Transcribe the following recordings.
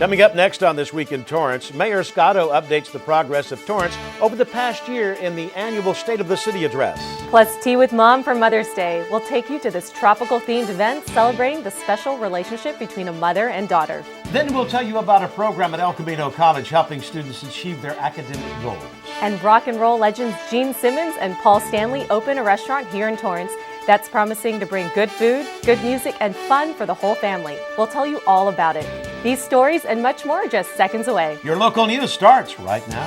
Coming up next on This Week in Torrance, Mayor Scotto updates the progress of Torrance over the past year in the annual State of the City address. Plus, Tea with Mom for Mother's Day will take you to this tropical-themed event celebrating the special relationship between a mother and daughter. Then we'll tell you about a program at El Camino College helping students achieve their academic goals. And rock and roll legends Gene Simmons and Paul Stanley open a restaurant here in Torrance that's promising to bring good food, good music, and fun for the whole family. We'll tell you all about it. These stories and much more are just seconds away. Your local news starts right now.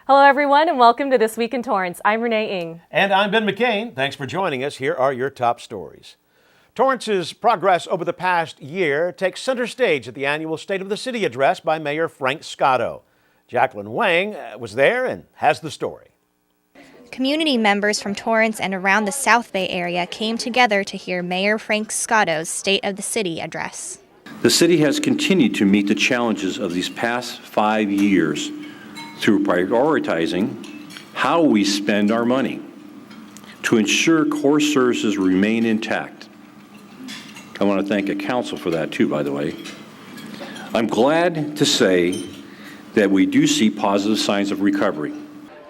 Hello, everyone, and welcome to This Week in Torrance. I'm Renee Ng. And I'm Ben McCain. Thanks for joining us. Here are your top stories. Torrance's progress over the past year takes center stage at the annual State of the City address by Mayor Frank Scotto. Jacqueline Wang was there and has the story. Community members from Torrance and around the South Bay area came together to hear Mayor Frank Scotto's State of the City address. The city has continued to meet the challenges of these past 5 years through prioritizing how we spend our money to ensure core services remain intact. I want to thank the council for that too, by the way. I'm glad to say that we do see positive signs of recovery.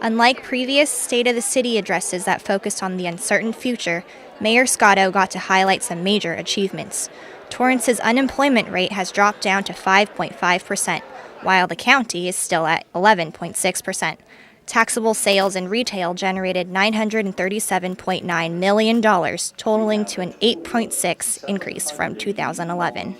Unlike previous State of the City addresses that focused on the uncertain future, Mayor Scotto got to highlight some major achievements. Torrance's unemployment rate has dropped down to 5.5%, while the county is still at 11.6%. Taxable sales in retail generated $937.9 million, totaling to an 8.6% increase from 2011.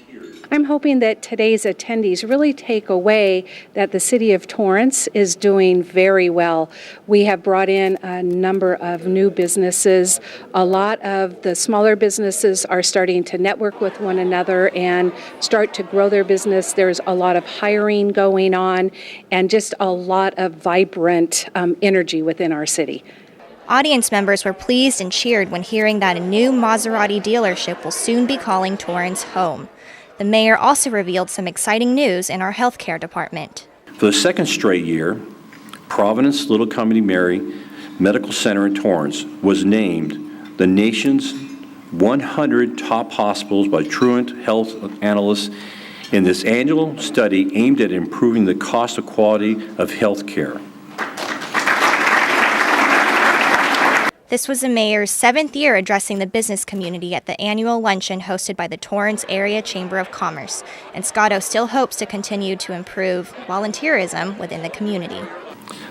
I'm hoping that today's attendees really take away that the City of Torrance is doing very well. We have brought in a number of new businesses. A lot of the smaller businesses are starting to network with one another and start to grow their business. There's a lot of hiring going on and just a lot of vibrant energy within our city. Audience members were pleased and cheered when hearing that a new Maserati dealership will soon be calling Torrance home. The mayor also revealed some exciting news in our healthcare department. For the second straight year, Providence Little Company Mary Medical Center in Torrance was named the nation's 100 top hospitals by Truant Health Analysts in this annual study aimed at improving the cost of quality of health care. This was the mayor's 7th year addressing the business community at the annual luncheon hosted by the Torrance Area Chamber of Commerce, and Scotto still hopes to continue to improve volunteerism within the community.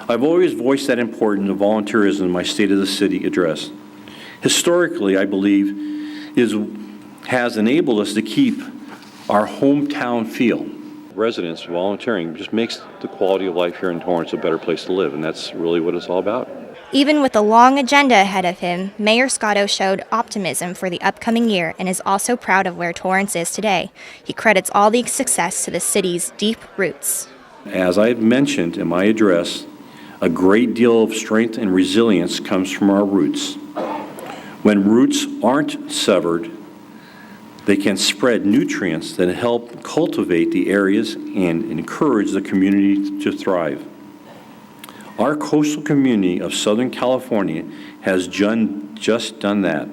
I've always voiced that importance of volunteerism in my State of the City address. Historically, I believe, has enabled us to keep our hometown feel. Residents volunteering just makes the quality of life here in Torrance a better place to live, and that's really what it's all about. Even with a long agenda ahead of him, Mayor Scotto showed optimism for the upcoming year and is also proud of where Torrance is today. He credits all the success to the city's deep roots. As I have mentioned in my address, a great deal of strength and resilience comes from our roots. When roots aren't severed, they can spread nutrients that help cultivate the areas and encourage the community to thrive. Our coastal community of Southern California has just done that.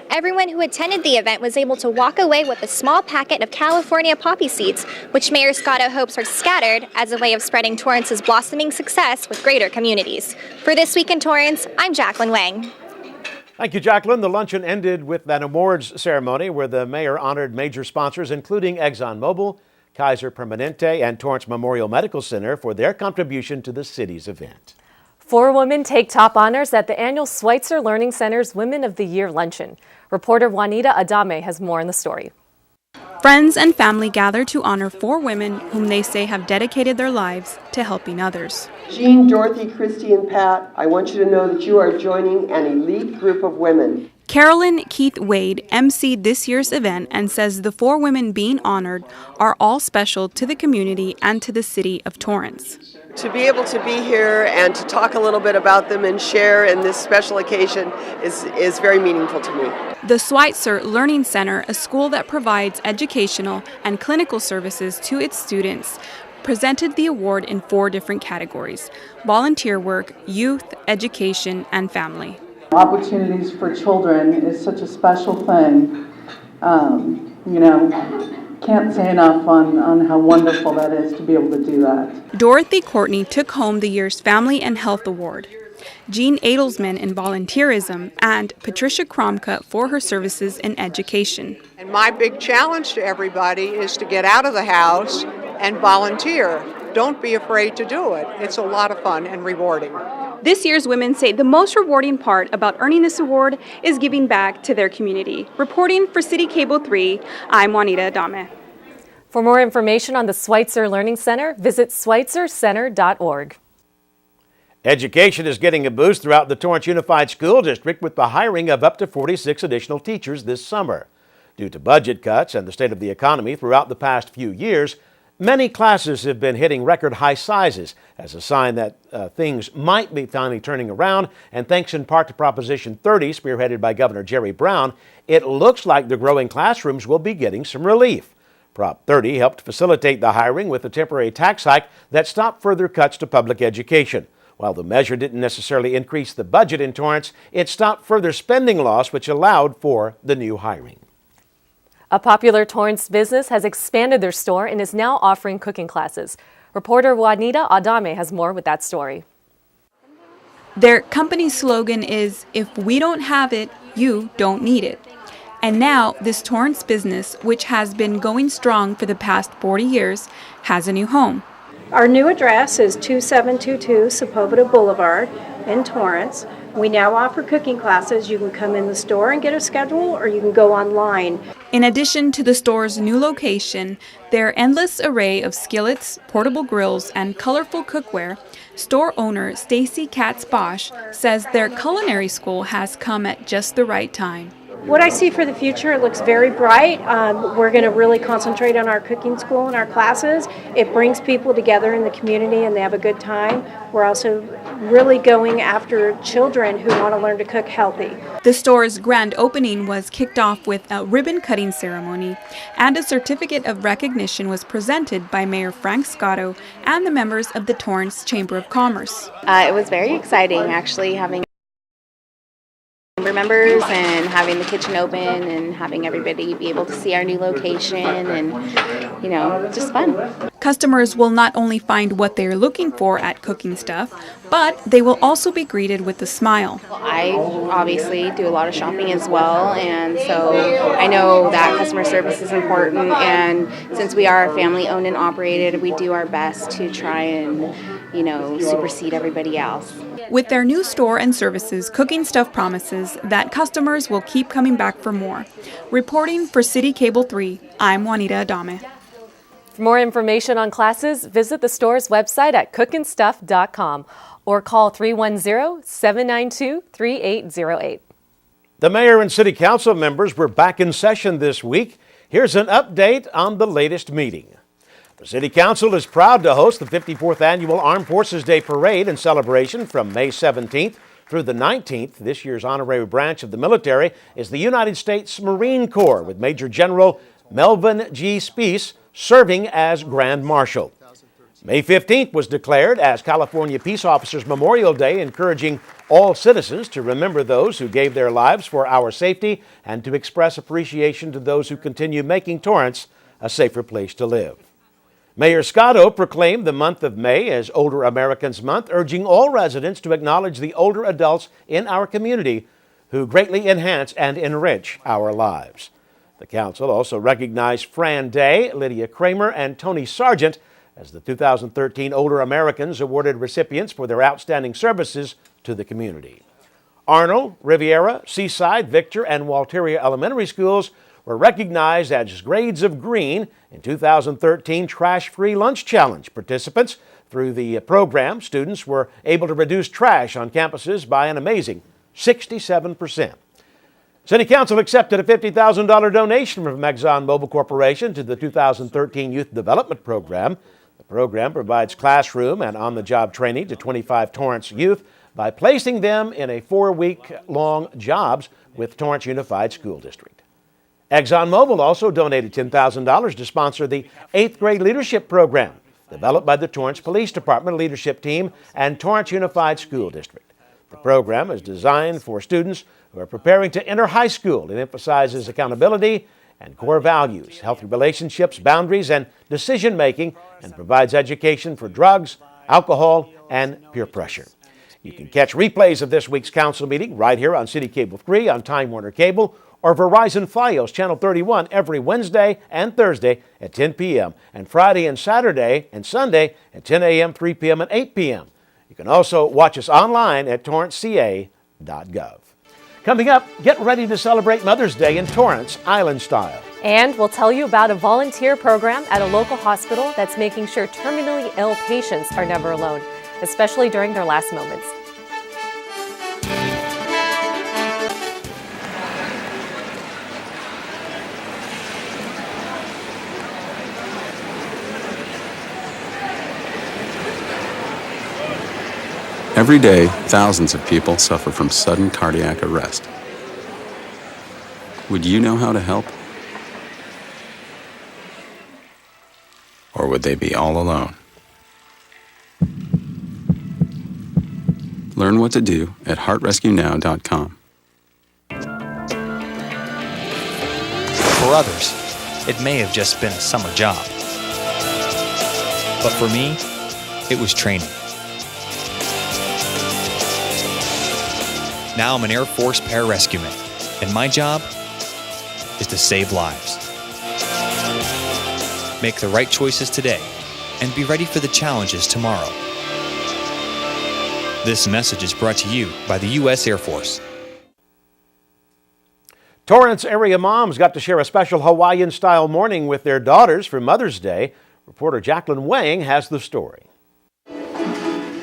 Everyone who attended the event was able to walk away with a small packet of California poppy seeds, which Mayor Scotto hopes are scattered as a way of spreading Torrance's blossoming success with greater communities. For This Week in Torrance, I'm Jacqueline Wang. Thank you, Jacqueline. The luncheon ended with an awards ceremony where the mayor honored major sponsors, including ExxonMobil, Kaiser Permanente, and Torrance Memorial Medical Center for their contribution to the city's event. 4 women take top honors at the annual Switzer Learning Center's Women of the Year luncheon. Reporter Juanita Adame has more on the story. Friends and family gather to honor 4 women whom they say have dedicated their lives to helping others. Jean, Dorothy, Christy, and Pat, I want you to know that you are joining an elite group of women. Carolyn Keith Wade emceed this year's event and says the 4 women being honored are all special to the community and to the city of Torrance. To be able to be here and to talk a little bit about them and share in this special occasion is very meaningful to me. The Switzer Learning Center, a school that provides educational and clinical services to its students, presented the award in 4 different categories: volunteer work, youth, education, and family. Opportunities for children is such a special thing. Can't say enough on how wonderful that is to be able to do that. Dorothy Courtney took home the year's Family and Health Award. Jean Adelsman in volunteerism, and Patricia Kromka for her services in education. And my big challenge to everybody is to get out of the house and volunteer. Don't be afraid to do it. It's a lot of fun and rewarding. This year's women say the most rewarding part about earning this award is giving back to their community. Reporting for CitiCABLE 3, I'm Juanita Adame. For more information on the Switzer Learning Center, visit switzercenter.org. Education is getting a boost throughout the Torrance Unified School District with the hiring of up to 46 additional teachers this summer. Due to budget cuts and the state of the economy throughout the past few years, many classes have been hitting record high sizes as a sign that things might be finally turning around. And thanks in part to Proposition 30, spearheaded by Governor Jerry Brown, it looks like the growing classrooms will be getting some relief. Prop 30 helped facilitate the hiring with a temporary tax hike that stopped further cuts to public education. While the measure didn't necessarily increase the budget in Torrance, it stopped further spending loss, which allowed for the new hiring. A popular Torrance business has expanded their store and is now offering cooking classes. Reporter Juanita Adame has more with that story. Their company slogan is, "If we don't have it, you don't need it." And now, this Torrance business, which has been going strong for the past 40 years, has a new home. Our new address is 2722 Sepulveda Boulevard in Torrance. We now offer cooking classes. You can come in the store and get a schedule, or you can go online. In addition to the store's new location, their endless array of skillets, portable grills, and colorful cookware, store owner Stacy Katz-Bosch says their culinary school has come at just the right time. What I see for the future, it looks very bright. We're going to really concentrate on our cooking school and our classes. It brings people together in the community and they have a good time. We're also really going after children who want to learn to cook healthy. The store's grand opening was kicked off with a ribbon-cutting ceremony, and a certificate of recognition was presented by Mayor Frank Scotto and the members of the Torrance Chamber of Commerce. It was very exciting, actually, having chamber members and having the kitchen open and having everybody be able to see our new location and, just fun. Customers will not only find what they're looking for at Cooking Stuff, but they will also be greeted with a smile. I obviously do a lot of shopping as well, and so I know that customer service is important, and since we are family owned and operated, we do our best to try and, supersede everybody else. With their new store and services, Cooking Stuff promises that customers will keep coming back for more. Reporting for CitiCABLE 3, I'm Juanita Adame. For more information on classes, visit the store's website at cookandstuff.com or call 310-792-3808. The mayor and city council members were back in session this week. Here's an update on the latest meeting. The City Council is proud to host the 54th Annual Armed Forces Day Parade and celebration from May 17th through the 19th. This year's honorary branch of the military is the United States Marine Corps, with Major General Melvin G. Speece serving as Grand Marshal. May 15th was declared as California Peace Officers Memorial Day, encouraging all citizens to remember those who gave their lives for our safety and to express appreciation to those who continue making Torrance a safer place to live. Mayor Scotto proclaimed the month of May as Older Americans Month, urging all residents to acknowledge the older adults in our community who greatly enhance and enrich our lives. The council also recognized Fran Day, Lydia Kramer, and Tony Sargent as the 2013 Older Americans awarded recipients for their outstanding services to the community. Arnold, Riviera, Seaside, Victor, and Walteria Elementary Schools were recognized as Grades of Green in 2013 Trash-Free Lunch Challenge. Participants, through the program, students were able to reduce trash on campuses by an amazing 67%. City Council accepted a $50,000 donation from ExxonMobil Corporation to the 2013 Youth Development Program. The program provides classroom and on-the-job training to 25 Torrance youth by placing them in a 4-week-long jobs with Torrance Unified School District. ExxonMobil also donated $10,000 to sponsor the 8th grade leadership program. developed by the Torrance Police Department leadership team and Torrance Unified School District. The program is designed for students who are preparing to enter high school. It emphasizes accountability and core values, healthy relationships, boundaries, and decision-making, and provides education for drugs, alcohol, and peer pressure. You can catch replays of this week's council meeting right here on CitiCABLE 3 on Time Warner Cable or Verizon Fios Channel 31 every Wednesday and Thursday at 10 p.m. and Friday and Saturday and Sunday at 10 a.m., 3 p.m., and 8 p.m. You can also watch us online at torranceca.gov. Coming up, get ready to celebrate Mother's Day in Torrance, island style. And we'll tell you about a volunteer program at a local hospital that's making sure terminally ill patients are never alone, especially during their last moments. Every day, thousands of people suffer from sudden cardiac arrest. Would you know how to help? Or would they be all alone? Learn what to do at heartrescuenow.com. For others, it may have just been a summer job. But for me, it was training. Now I'm an Air Force pararescueman, and my job is to save lives. Make the right choices today, and be ready for the challenges tomorrow. This message is brought to you by the U.S. Air Force. Torrance area moms got to share a special Hawaiian-style morning with their daughters for Mother's Day. Reporter Jacqueline Wang has the story.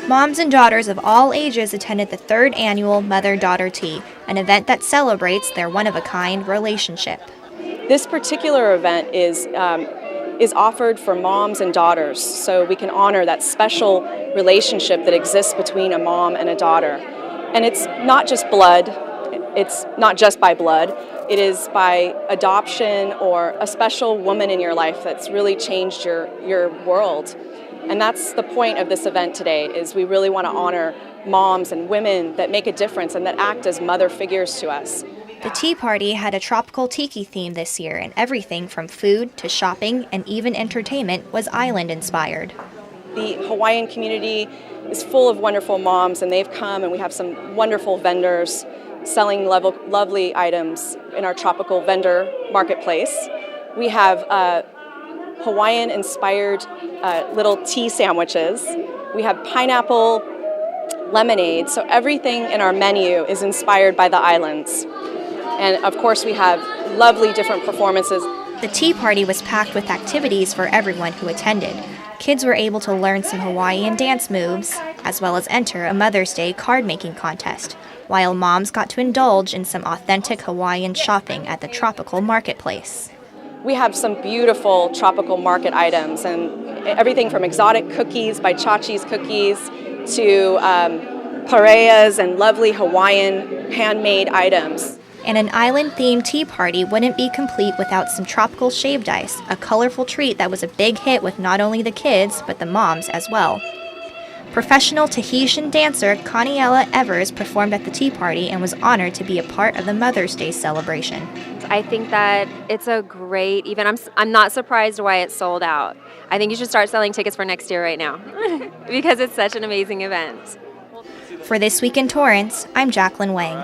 Moms and daughters of all ages attended the 3rd annual Mother-Daughter Tea, an event that celebrates their one-of-a-kind relationship. This particular event is offered for moms and daughters, so we can honor that special relationship that exists between a mom and a daughter. And it's not just blood, it's not just by blood, it is by adoption or a special woman in your life that's really changed your world. And that's the point of this event today, is we really want to honor moms and women that make a difference and that act as mother figures to us. The tea party had a tropical tiki theme this year, and everything from food to shopping and even entertainment was island-inspired. The Hawaiian community is full of wonderful moms, and they've come, and we have some wonderful vendors selling lovely items in our tropical vendor marketplace. We have Hawaiian-inspired little tea sandwiches. We have pineapple lemonade, so everything in our menu is inspired by the islands. And of course we have lovely different performances. The tea party was packed with activities for everyone who attended. Kids were able to learn some Hawaiian dance moves, as well as enter a Mother's Day card-making contest, while moms got to indulge in some authentic Hawaiian shopping at the tropical marketplace. We have some beautiful tropical market items, and everything from exotic cookies by Chachi's Cookies to pareas and lovely Hawaiian handmade items. And an island-themed tea party wouldn't be complete without some tropical shaved ice, a colorful treat that was a big hit with not only the kids, but the moms as well. Professional Tahitian dancer Conniella Evers performed at the tea party and was honored to be a part of the Mother's Day celebration. I think that it's a great event. I'm not surprised why it's sold out. I think you should start selling tickets for next year right now because it's such an amazing event. For This Week in Torrance, I'm Jacqueline Wang.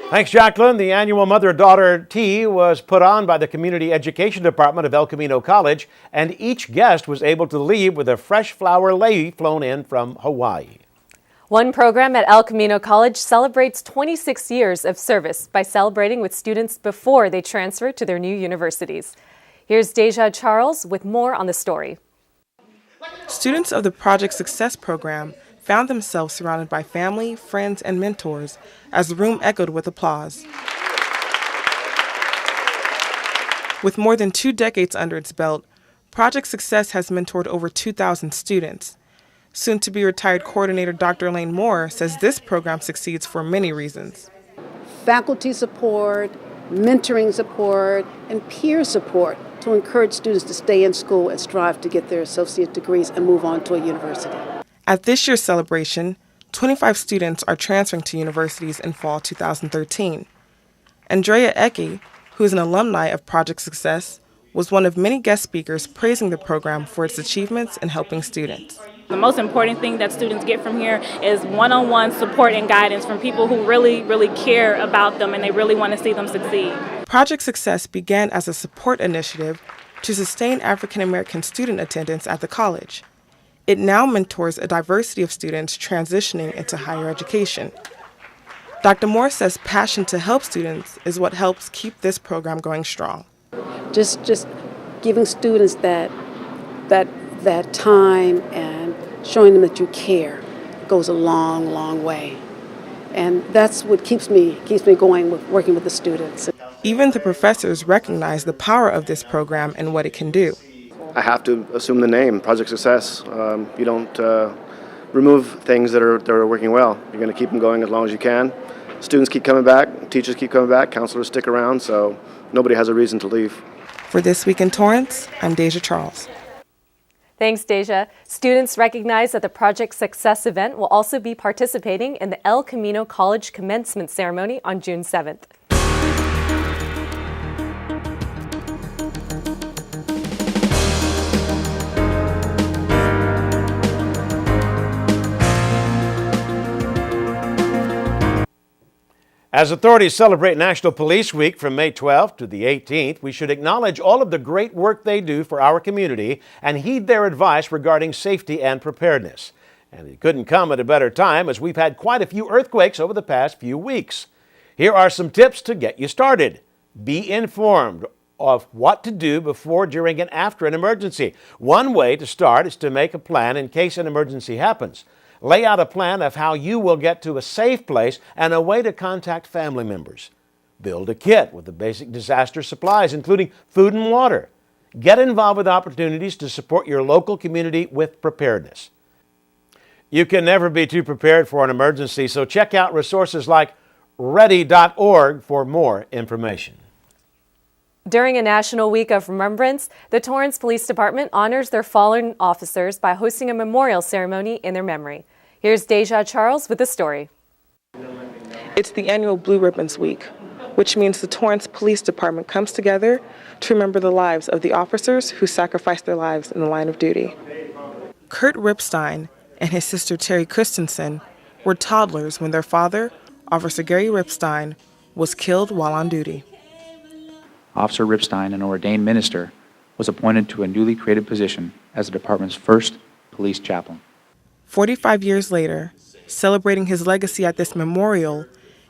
Thanks, Jacqueline. The annual Mother-Daughter Tea was put on by the Community Education Department of El Camino College, and each guest was able to leave with a fresh flower lei flown in from Hawaii. One program at El Camino College celebrates 26 years of service by celebrating with students before they transfer to their new universities. Here's Deja Charles with more on the story. Students of the Project Success program found themselves surrounded by family, friends, and mentors as the room echoed with applause. With more than 2 decades under its belt, Project Success has mentored over 2,000 students. Soon-to-be retired coordinator Dr. Elaine Moore says this program succeeds for many reasons. Faculty support, mentoring support, and peer support to encourage students to stay in school and strive to get their associate degrees and move on to a university. At this year's celebration, 25 students are transferring to universities in fall 2013. Andrea Ecke, who is an alumni of Project Success, was one of many guest speakers praising the program for its achievements in helping students. The most important thing that students get from here is one-on-one support and guidance from people who really, really care about them and they really want to see them succeed. Project Success began as a support initiative to sustain African American student attendance at the college. It now mentors a diversity of students transitioning into higher education. Dr. Moore says passion to help students is what helps keep this program going strong. Just giving students that time and showing them that you care goes a long, long way. And that's what keeps me going with working with the students. Even the professors recognize the power of this program and what it can do. I have to assume the name, Project Success. You don't remove things that are working well. You're going to keep them going as long as you can. Students keep coming back, teachers keep coming back, counselors stick around, so nobody has a reason to leave. For This Week in Torrance, I'm Deja Charles. Thanks, Deja. Students recognize that the Project Success event will also be participating in the El Camino College commencement ceremony on June 7th. As authorities celebrate National Police Week from May 12th to the 18th, we should acknowledge all of the great work they do for our community and heed their advice regarding safety and preparedness. And it couldn't come at a better time as we've had quite a few earthquakes over the past few weeks. Here are some tips to get you started. Be informed of what to do before, during, and after an emergency. One way to start is to make a plan in case an emergency happens. Lay out a plan of how you will get to a safe place and a way to contact family members. Build a kit with the basic disaster supplies, including food and water. Get involved with opportunities to support your local community with preparedness. You can never be too prepared for an emergency, so check out resources like ready.org for more information. During a National Week of Remembrance, the Torrance Police Department honors their fallen officers by hosting a memorial ceremony in their memory. Here's Deja Charles with the story. It's the annual Blue Ribbons Week, which means the Torrance Police Department comes together to remember the lives of the officers who sacrificed their lives in the line of duty. Kurt Ripstein and his sister Terry Christensen were toddlers when their father, Officer Gary Ripstein, was killed while on duty. Officer Ripstein, an ordained minister, was appointed to a newly created position as the department's first police chaplain. 45 years later, celebrating his legacy at this memorial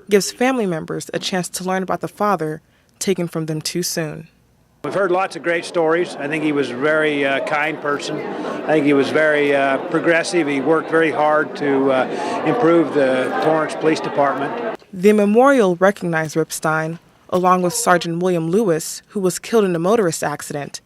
gives family members a chance to learn about the father taken from them too soon. We've heard lots of great stories. I think he was a very kind person. I think he was very progressive. He worked very hard to improve the Torrance Police Department. The memorial recognized Ripstein, along with Sergeant William Lewis, who was killed in a motorist accident,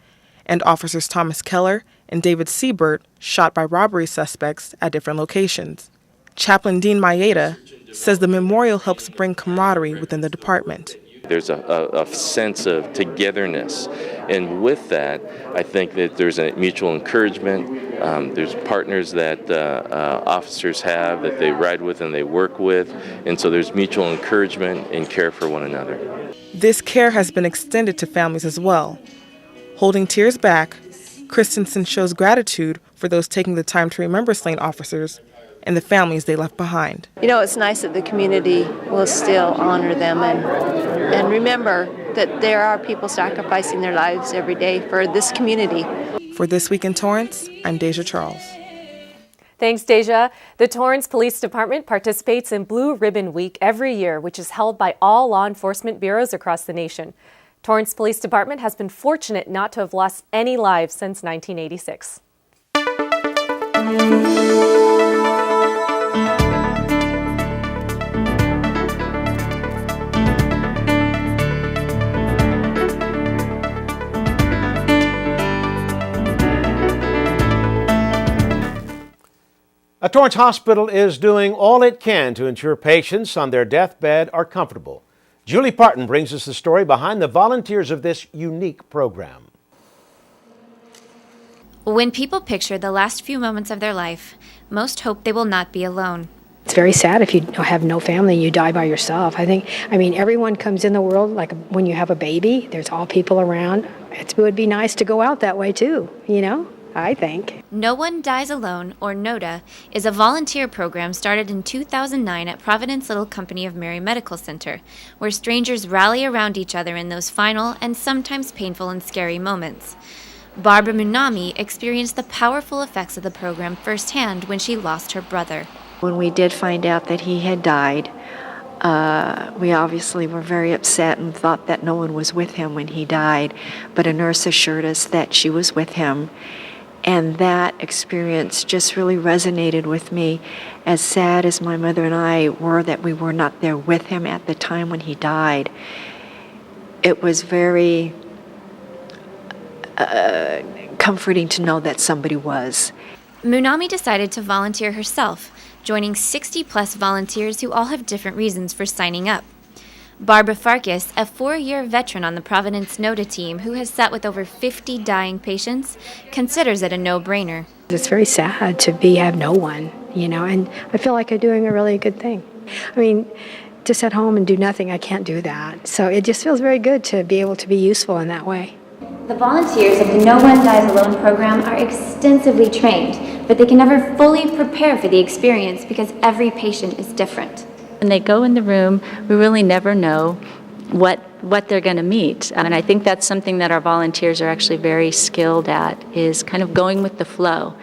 and officers Thomas Keller and David Siebert, shot by robbery suspects at different locations. Chaplain Dean Maeda says the memorial helps bring camaraderie within the department. There's a sense of togetherness, and with that, I think that there's a mutual encouragement. There's partners that officers have that they ride with and they work with, and so there's mutual encouragement and care for one another. This care has been extended to families as well. Holding tears back, Christensen shows gratitude for those taking the time to remember slain officers and the families they left behind. You know, it's nice that the community will still honor them and remember that there are people sacrificing their lives every day for this community. For This Week in Torrance, I'm Deja Charles. Thanks, Deja. The Torrance Police Department participates in Blue Ribbon Week every year, which is held by all law enforcement bureaus across the nation. Torrance Police Department has been fortunate not to have lost any lives since 1986. A Torrance hospital is doing all it can to ensure patients on their deathbed are comfortable. Julie Parton brings us the story behind the volunteers of this unique program. When people picture the last few moments of their life, most hope they will not be alone. It's very sad if you have no family and you die by yourself. I mean, everyone comes in the world, like when you have a baby, there's all people around. It would be nice to go out that way too, I think. No One Dies Alone, or NODA, is a volunteer program started in 2009 at Providence Little Company of Mary Medical Center, where strangers rally around each other in those final and sometimes painful and scary moments. Barbara Munami experienced the powerful effects of the program firsthand when she lost her brother. When we did find out that he had died, we obviously were very upset and thought that no one was with him when he died, but a nurse assured us that she was with him, and that experience just really resonated with me. As sad as my mother and I were that we were not there with him at the time when he died, it was very comforting to know that somebody was. Munami decided to volunteer herself, joining 60-plus volunteers who all have different reasons for signing up. Barbara Farkas, a 4-year veteran on the Providence NODA team who has sat with over 50 dying patients, considers it a no-brainer. It's very sad to have no one, and I feel like I'm doing a really good thing. I mean, to sit home and do nothing, I can't do that. So it just feels very good to be able to be useful in that way. The volunteers of the No One Dies Alone program are extensively trained, but they can never fully prepare for the experience because every patient is different. When they go in the room, we really never know what they're going to meet. And I think that's something that our volunteers are actually very skilled at, is kind of going with the flow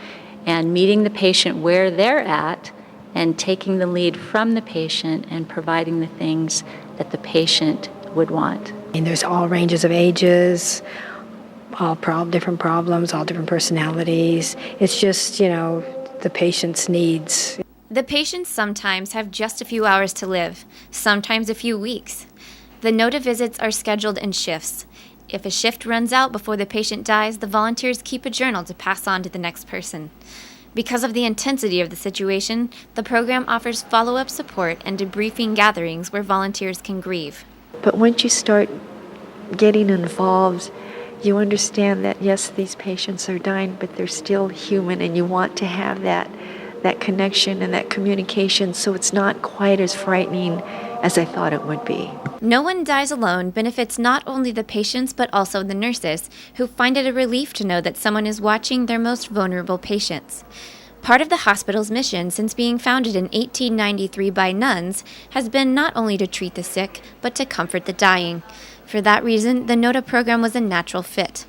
and meeting the patient where they're at and taking the lead from the patient and providing the things that the patient would want. And there's all ranges of ages, all different problems, all different personalities. It's just, the patient's needs. The patients sometimes have just a few hours to live, sometimes a few weeks. The NODA visits are scheduled in shifts. If a shift runs out before the patient dies, the volunteers keep a journal to pass on to the next person. Because of the intensity of the situation, the program offers follow-up support and debriefing gatherings where volunteers can grieve. But once you start getting involved, you understand that, yes, these patients are dying, but they're still human, and you want to have that connection and that communication, so it's not quite as frightening as I thought it would be. No One Dies Alone benefits not only the patients but also the nurses, who find it a relief to know that someone is watching their most vulnerable patients. Part of the hospital's mission since being founded in 1893 by nuns has been not only to treat the sick, but to comfort the dying. For that reason, the NODA program was a natural fit.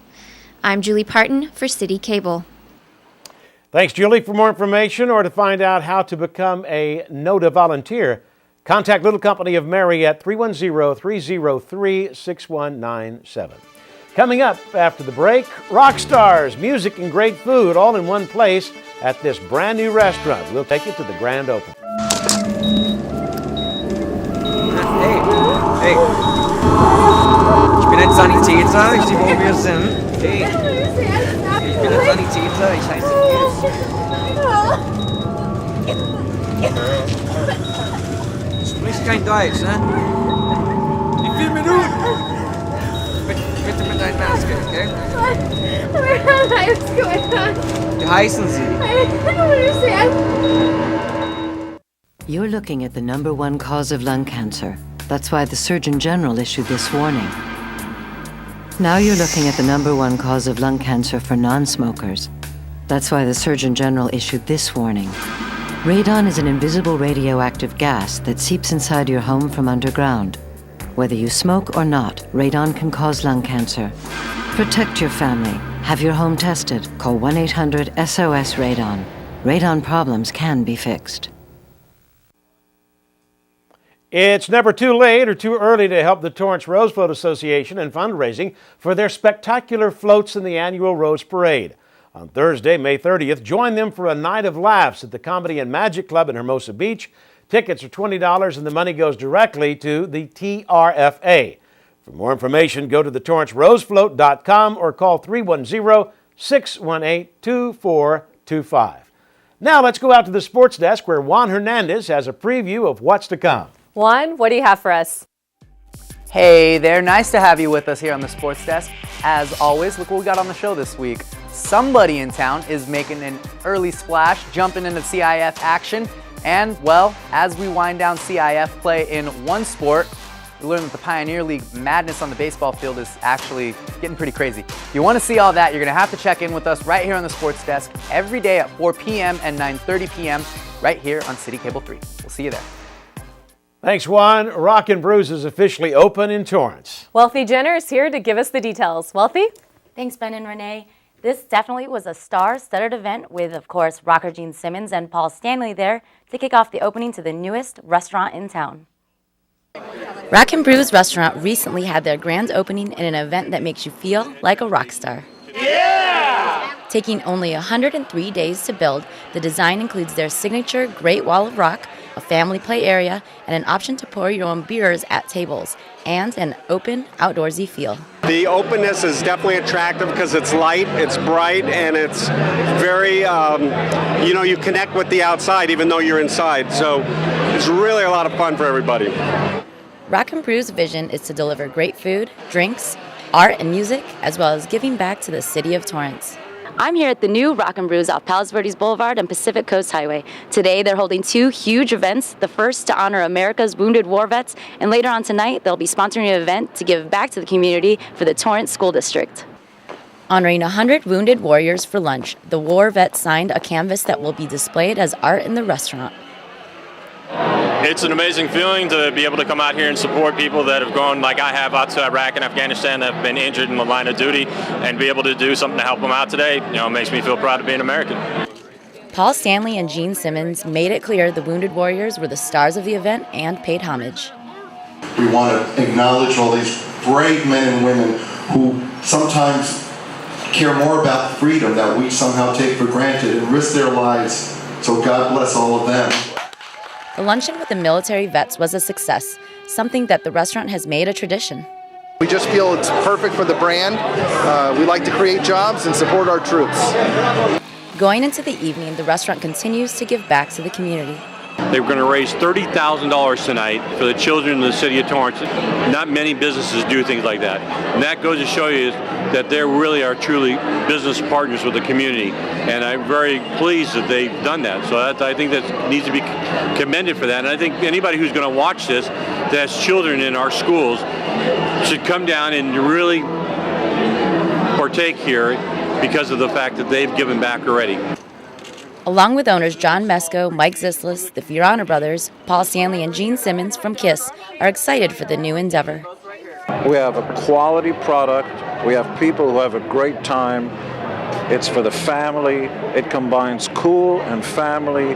I'm Julie Parton for CitiCABLE. Thanks, Julie. For more information or to find out how to become a NODA volunteer, contact Little Company of Mary at 310-303-6197. Coming up after the break, rock stars, music, and great food all in one place at this brand new restaurant. We'll take you to the grand opening. Hey. Ich bin ein Sanitäter, ich sehe, wo wir sind. Hey. Ich bin ein Sanitäter, ich heiße Nils. Sprichst kein Deutsch, ne? Wie viele Minuten? Bitte mit deiner Maske, okay? Wie heißen Sie? You're looking at the #1 cause of lung cancer. That's why the Surgeon General issued this warning. Now you're looking at the #1 cause of lung cancer for non-smokers. That's why the Surgeon General issued this warning. Radon is an invisible radioactive gas that seeps inside your home from underground. Whether you smoke or not, radon can cause lung cancer. Protect your family. Have your home tested. Call 1-800-SOS-RADON. Radon problems can be fixed. It's never too late or too early to help the Torrance Rose Float Association in fundraising for their spectacular floats in the annual Rose Parade. On Thursday, May 30th, join them for a night of laughs at the Comedy and Magic Club in Hermosa Beach. Tickets are $20 and the money goes directly to the TRFA. For more information, go to thetorrancerosefloat.com or call 310-618-2425. Now let's go out to the sports desk where Juan Hernandez has a preview of what's to come. Juan, what do you have for us? Hey there, nice to have you with us here on the Sports Desk. As always, look what we got on the show this week. somebody in town is making an early splash, jumping into CIF action. And, well, as we wind down CIF play in one sport, we learn that the Pioneer League madness on the baseball field is actually getting pretty crazy. If you want to see all that, you're going to have to check in with us right here on the Sports Desk every day at 4 p.m. and 9:30 p.m. right here on CitiCABLE 3. We'll see you there. Thanks, Juan. Rock and Brews is officially open in Torrance. Wealthy Jenner is here to give us the details. Wealthy? Thanks, Ben and Renee. This definitely was a star-studded event with, of course, rocker Gene Simmons and Paul Stanley there to kick off the opening to the newest restaurant in town. Rock and Brew's restaurant recently had their grand opening in an event that makes you feel like a rock star. Yeah! Taking only 103 days to build, the design includes their signature Great Wall of Rock, a family play area, and an option to pour your own beers at tables, and an open, outdoorsy feel. The openness is definitely attractive because it's light, it's bright, and it's very, you connect with the outside even though you're inside. So it's really a lot of fun for everybody. Rock and Brew's vision is to deliver great food, drinks, art, and music, as well as giving back to the city of Torrance. I'm here at the new Rock and Brews off Palos Verdes Boulevard and Pacific Coast Highway. Today, they're holding two huge events. The first to honor America's wounded war vets, and later on tonight, they'll be sponsoring an event to give back to the community for the Torrance School District. Honoring 100 wounded warriors for lunch, the war vets signed a canvas that will be displayed as art in the restaurant. It's an amazing feeling to be able to come out here and support people that have gone, like I have, out to Iraq and Afghanistan, that have been injured in the line of duty, and be able to do something to help them out today, makes me feel proud to be an American. Paul Stanley and Gene Simmons made it clear the wounded warriors were the stars of the event and paid homage. We want to acknowledge all these brave men and women who sometimes care more about freedom that we somehow take for granted and risk their lives, so God bless all of them. The luncheon with the military vets was a success, something that the restaurant has made a tradition. We just feel it's perfect for the brand. We like to create jobs and support our troops. Going into the evening, the restaurant continues to give back to the community. They were going to raise $30,000 tonight for the children in the city of Torrance. Not many businesses do things like that. And that goes to show you that they really are truly business partners with the community. And I'm very pleased that they've done that. So I think that needs to be commended for that. And I think anybody who's going to watch this that has children in our schools should come down and really partake here because of the fact that they've given back already. Along with owners John Mesco, Mike Zislis, the Fiorano brothers, Paul Stanley, and Gene Simmons from KISS are excited for the new endeavor. We have a quality product. We have people who have a great time. It's for the family. It combines cool and family,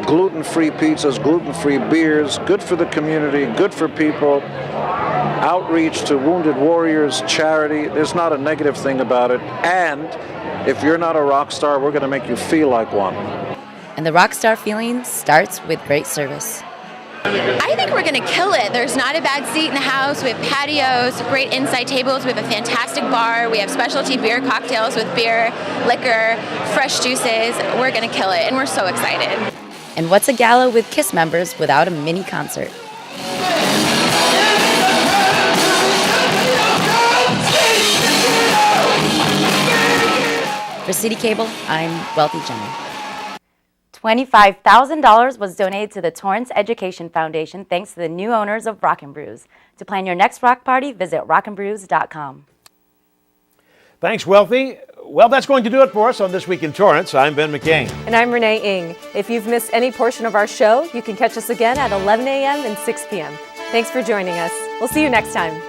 gluten-free pizzas, gluten-free beers, good for the community, good for people, outreach to wounded warriors, charity. There's not a negative thing about it. And if you're not a rock star, we're going to make you feel like one. And the rock star feeling starts with great service. I think we're going to kill it. There's not a bad seat in the house. We have patios, great inside tables. We have a fantastic bar. We have specialty beer cocktails with beer, liquor, fresh juices. We're going to kill it, and we're so excited. And what's a gala with KISS members without a mini concert? For CitiCABLE, I'm Wealthy Jenner. $25,000 was donated to the Torrance Education Foundation thanks to the new owners of Rock and Brews. To plan your next rock party, visit rockandbrews.com. Thanks, Wealthy. Well, that's going to do it for us on This Week in Torrance. I'm Ben McCain. And I'm Renee Ng. If you've missed any portion of our show, you can catch us again at 11 a.m. and 6 p.m. Thanks for joining us. We'll see you next time.